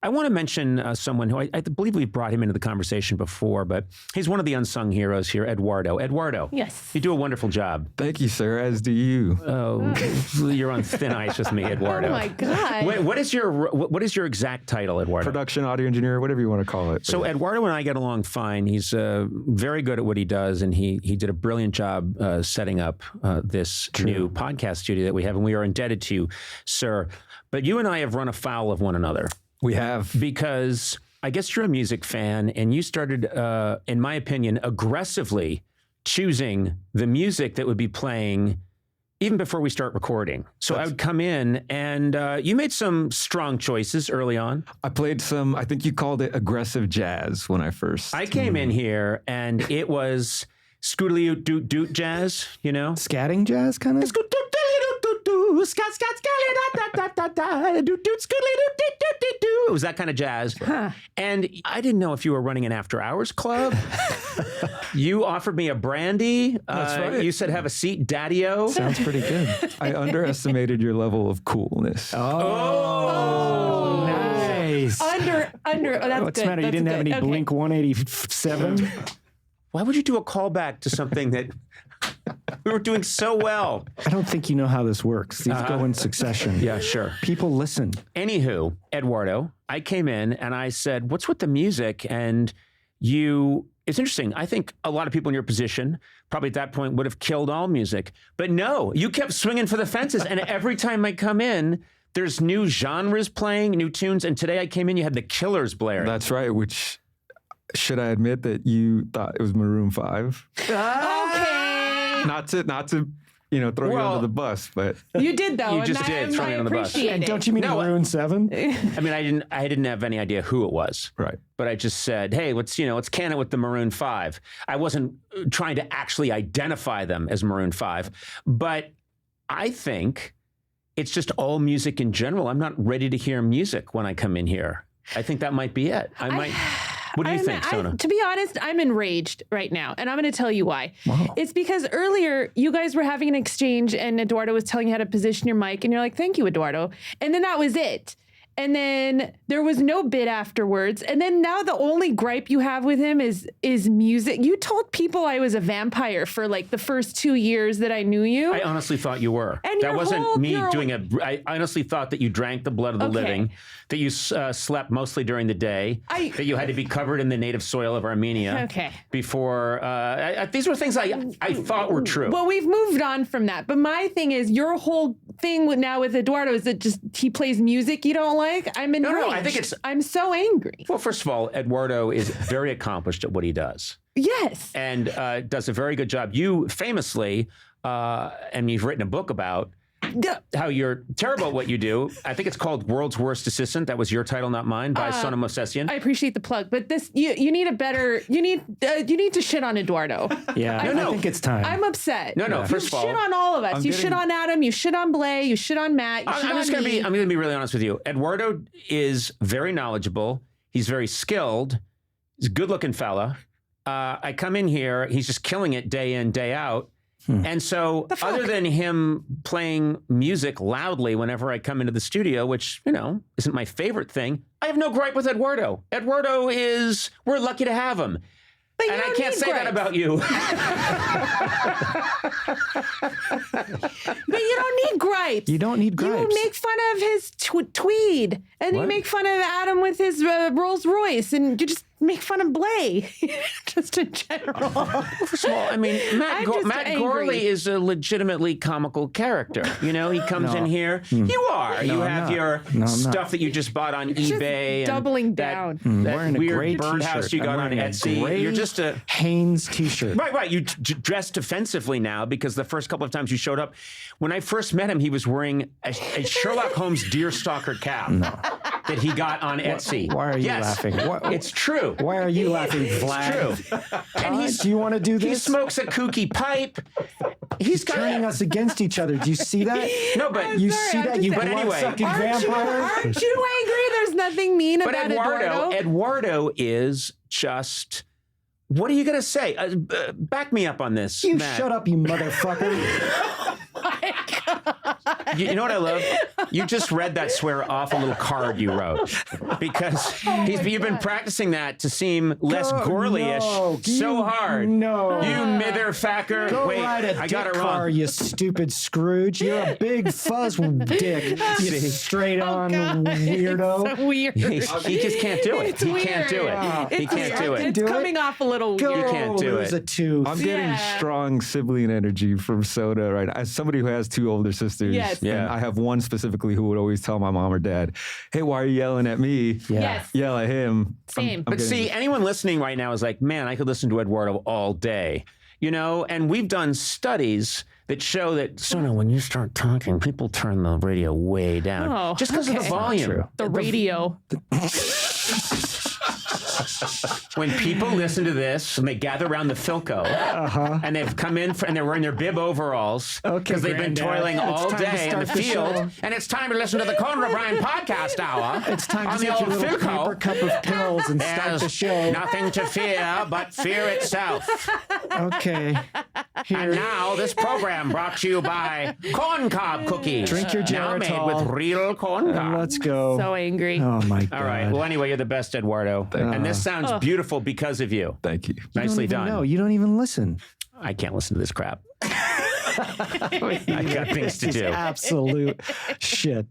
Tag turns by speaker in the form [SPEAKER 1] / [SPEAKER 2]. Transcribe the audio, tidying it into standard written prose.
[SPEAKER 1] I want to mention someone who I believe we've brought him into the conversation before, but he's one of the unsung heroes here, Eduardo. Eduardo.
[SPEAKER 2] Yes.
[SPEAKER 1] You do a wonderful job.
[SPEAKER 3] Thank you, sir, as do you.
[SPEAKER 1] Oh, you're on thin ice with me, Eduardo.
[SPEAKER 2] Oh, my God.
[SPEAKER 1] What is your exact title, Eduardo?
[SPEAKER 3] Production, audio engineer, whatever you want to call it.
[SPEAKER 1] So Eduardo and I get along fine. He's very good at what he does, and he did a brilliant job setting up this new podcast studio that we have, and we are indebted to you, sir. But you and I have run afoul of one another.
[SPEAKER 3] We have.
[SPEAKER 1] Because I guess you're a music fan, and you started, in my opinion, aggressively choosing the music that would be playing even before we start recording. So I would come in, and you made some strong choices early on.
[SPEAKER 3] I played some, I think you called it aggressive jazz when I first.
[SPEAKER 1] I came in here, and it was scootly doot doot jazz, you know?
[SPEAKER 4] Scatting jazz, kind of?
[SPEAKER 1] It was that kind of jazz. Huh. And I didn't know if you were running an after hours club. You offered me a brandy.
[SPEAKER 3] That's right.
[SPEAKER 1] You said, have a seat, daddy-o.
[SPEAKER 4] Sounds pretty good.
[SPEAKER 3] I underestimated your level of coolness.
[SPEAKER 4] Oh, nice.
[SPEAKER 2] That's
[SPEAKER 4] What's the matter? You didn't have any Blink 187?
[SPEAKER 1] Why would you do a callback to something that we were doing so well?
[SPEAKER 4] I don't think you know how this works. These go in succession.
[SPEAKER 1] Yeah, sure.
[SPEAKER 4] People listen.
[SPEAKER 1] Anywho, Eduardo, I came in and I said, what's with the music? And it's interesting. I think a lot of people in your position probably at that point would have killed all music. But no, you kept swinging for the fences. And every time I come in, there's new genres playing, new tunes. And today I came in, you had the Killers blaring.
[SPEAKER 3] That's right, which... Should I admit that you thought it was Maroon 5?
[SPEAKER 2] Okay.
[SPEAKER 3] Not to throw you under the bus, but
[SPEAKER 2] you did though.
[SPEAKER 1] You just did throw me under the bus.
[SPEAKER 4] And don't you mean Maroon 7?
[SPEAKER 1] I mean, I didn't have any idea who it was.
[SPEAKER 3] Right.
[SPEAKER 1] But I just said, hey, let's can it with the Maroon 5. I wasn't trying to actually identify them as Maroon 5, but I think it's just all music in general. I'm not ready to hear music when I come in here. I think that might be it. What do you think, Sona?
[SPEAKER 2] To be honest, I'm enraged right now, and I'm going to tell you why.
[SPEAKER 4] Wow.
[SPEAKER 2] It's because earlier you guys were having an exchange, and Eduardo was telling you how to position your mic, and you're like, thank you, Eduardo. And then that was it. And then there was no bit afterwards. And then now the only gripe you have with him is music. You told people I was a vampire for like the first 2 years that I knew you.
[SPEAKER 1] I honestly thought you were.
[SPEAKER 2] And
[SPEAKER 1] that wasn't me doing I honestly thought that you drank the blood of the living, that you slept mostly during the day, that you had to be covered in the native soil of Armenia.
[SPEAKER 2] Okay.
[SPEAKER 1] Before, these were things I thought were true.
[SPEAKER 2] Well, we've moved on from that. But my thing is, your whole thing now with Eduardo is that just he plays music you don't like. I'm enraged.
[SPEAKER 1] No, I think
[SPEAKER 2] I'm so angry.
[SPEAKER 1] Well, first of all, Eduardo is very accomplished at what he does.
[SPEAKER 2] Yes.
[SPEAKER 1] And does a very good job. You famously, and you've written a book about how you're terrible at what you do. I think it's called World's Worst Assistant. That was your title, not mine, by Sona Movsesian.
[SPEAKER 2] I appreciate the plug, but this you need a better. You need to shit on Eduardo.
[SPEAKER 4] Yeah, I think it's time.
[SPEAKER 2] I'm upset.
[SPEAKER 1] No. First of all,
[SPEAKER 2] shit on all of us. You shit on Adam. You shit on Blay. You shit on Matt.
[SPEAKER 1] I'm gonna be really honest with you. Eduardo is very knowledgeable. He's very skilled. He's a good-looking fella. I come in here. He's just killing it day in, day out. And so other than him playing music loudly whenever I come into the studio, which, isn't my favorite thing, I have no gripe with Eduardo. We're lucky to have him.
[SPEAKER 2] But
[SPEAKER 1] and I can't say that about you.
[SPEAKER 2] But you don't need gripes.
[SPEAKER 4] You don't need gripes.
[SPEAKER 2] You make fun of his tweed, and you make fun of Adam with his Rolls Royce, and you just make fun of Blay, just in general.
[SPEAKER 1] First of all, I mean, Matt Gourley is a legitimately comical character. He comes in here. You are.
[SPEAKER 4] No,
[SPEAKER 1] you
[SPEAKER 4] I'm
[SPEAKER 1] have
[SPEAKER 4] not.
[SPEAKER 1] your stuff that you just bought on eBay.
[SPEAKER 2] Just doubling down.
[SPEAKER 1] That
[SPEAKER 4] wearing a
[SPEAKER 1] weird
[SPEAKER 4] gray
[SPEAKER 1] birdhouse
[SPEAKER 4] t-shirt.
[SPEAKER 1] you got on
[SPEAKER 4] I'm wearing a
[SPEAKER 1] Etsy.
[SPEAKER 4] gray
[SPEAKER 1] You're just a
[SPEAKER 4] Hanes t-shirt.
[SPEAKER 1] Right. You dressed defensively now because the first couple of times you showed up, when I first met him, he was wearing a Sherlock Holmes deerstalker cap that he got on Etsy.
[SPEAKER 4] Why are you laughing?
[SPEAKER 1] It's true.
[SPEAKER 4] Why are you laughing, Vlad?
[SPEAKER 1] It's true. And
[SPEAKER 4] do you want to do this?
[SPEAKER 1] He smokes a kooky pipe.
[SPEAKER 4] He's turning us against each other. Do you see that?
[SPEAKER 1] No, but
[SPEAKER 4] you see that, you blood-sucking vampire?
[SPEAKER 2] Aren't you angry? There's nothing mean about Eduardo.
[SPEAKER 1] Eduardo is just... What are you going to say? Back me up on this,
[SPEAKER 4] You
[SPEAKER 1] Matt.
[SPEAKER 4] shut up, you motherfucker.
[SPEAKER 2] Oh my God.
[SPEAKER 1] You know what I love? You just read that swear off a little card you wrote because you've been practicing that to seem less Gourley-ish so hard.
[SPEAKER 4] No.
[SPEAKER 1] You mitherfucker.
[SPEAKER 4] Go
[SPEAKER 1] Wait,
[SPEAKER 4] ride a
[SPEAKER 1] I got
[SPEAKER 4] dick
[SPEAKER 1] it
[SPEAKER 4] car,
[SPEAKER 1] wrong.
[SPEAKER 4] you stupid Scrooge. You're a big fuzz dick. You straight on weirdo.
[SPEAKER 2] So weird.
[SPEAKER 1] He just can't do it.
[SPEAKER 2] It's
[SPEAKER 1] He
[SPEAKER 2] weird.
[SPEAKER 1] can't do it. He
[SPEAKER 2] It's
[SPEAKER 1] can't do
[SPEAKER 2] weird.
[SPEAKER 1] it.
[SPEAKER 2] It's coming off a little
[SPEAKER 4] Go,
[SPEAKER 2] weird.
[SPEAKER 1] He can't do
[SPEAKER 4] lose
[SPEAKER 1] it.
[SPEAKER 4] a tooth.
[SPEAKER 3] I'm getting
[SPEAKER 2] Yeah.
[SPEAKER 3] strong sibling energy from Sona right now. As somebody who has 2 older sisters,
[SPEAKER 2] Yes.
[SPEAKER 3] and
[SPEAKER 1] Yeah.
[SPEAKER 3] I have one specifically who would always tell my mom or dad, "Hey, why are you yelling at me?
[SPEAKER 2] Yes.
[SPEAKER 3] Yell at him."
[SPEAKER 2] Same.
[SPEAKER 1] But see, anyone listening right now is like, man, I could listen to Eduardo all day, you know? And we've done studies that show that, Sona, when you start talking, people turn the radio way down.
[SPEAKER 2] Oh,
[SPEAKER 1] just because of the
[SPEAKER 2] okay.
[SPEAKER 1] volume.
[SPEAKER 2] The radio.
[SPEAKER 1] When people listen to this and they gather around the Philco and they've come in and they're wearing their bib overalls because they've been
[SPEAKER 4] Granddad.
[SPEAKER 1] toiling all
[SPEAKER 4] It's time to
[SPEAKER 1] day in the
[SPEAKER 4] start the
[SPEAKER 1] field,
[SPEAKER 4] show.
[SPEAKER 1] and it's time to listen to the Conan O'Brien Podcast Hour.
[SPEAKER 4] It's time
[SPEAKER 1] on
[SPEAKER 4] to
[SPEAKER 1] the
[SPEAKER 4] take your
[SPEAKER 1] old
[SPEAKER 4] little
[SPEAKER 1] Philco.
[SPEAKER 4] paper cup of pills and start
[SPEAKER 1] There's
[SPEAKER 4] the show.
[SPEAKER 1] nothing to fear but fear itself.
[SPEAKER 4] Okay.
[SPEAKER 1] And
[SPEAKER 4] Here.
[SPEAKER 1] now this program brought to you by corn cob cookies.
[SPEAKER 4] Drink your
[SPEAKER 1] now made
[SPEAKER 4] Geritol.
[SPEAKER 1] with real corn cob.
[SPEAKER 4] Let's go.
[SPEAKER 2] So angry.
[SPEAKER 4] Oh my God.
[SPEAKER 1] All right. Well, anyway, you're the best, Eduardo. And this sounds beautiful because of you.
[SPEAKER 3] Thank you.
[SPEAKER 1] Nicely done.
[SPEAKER 4] No, you don't even listen.
[SPEAKER 1] I can't listen to this crap. I got things to do.
[SPEAKER 4] Absolute shit.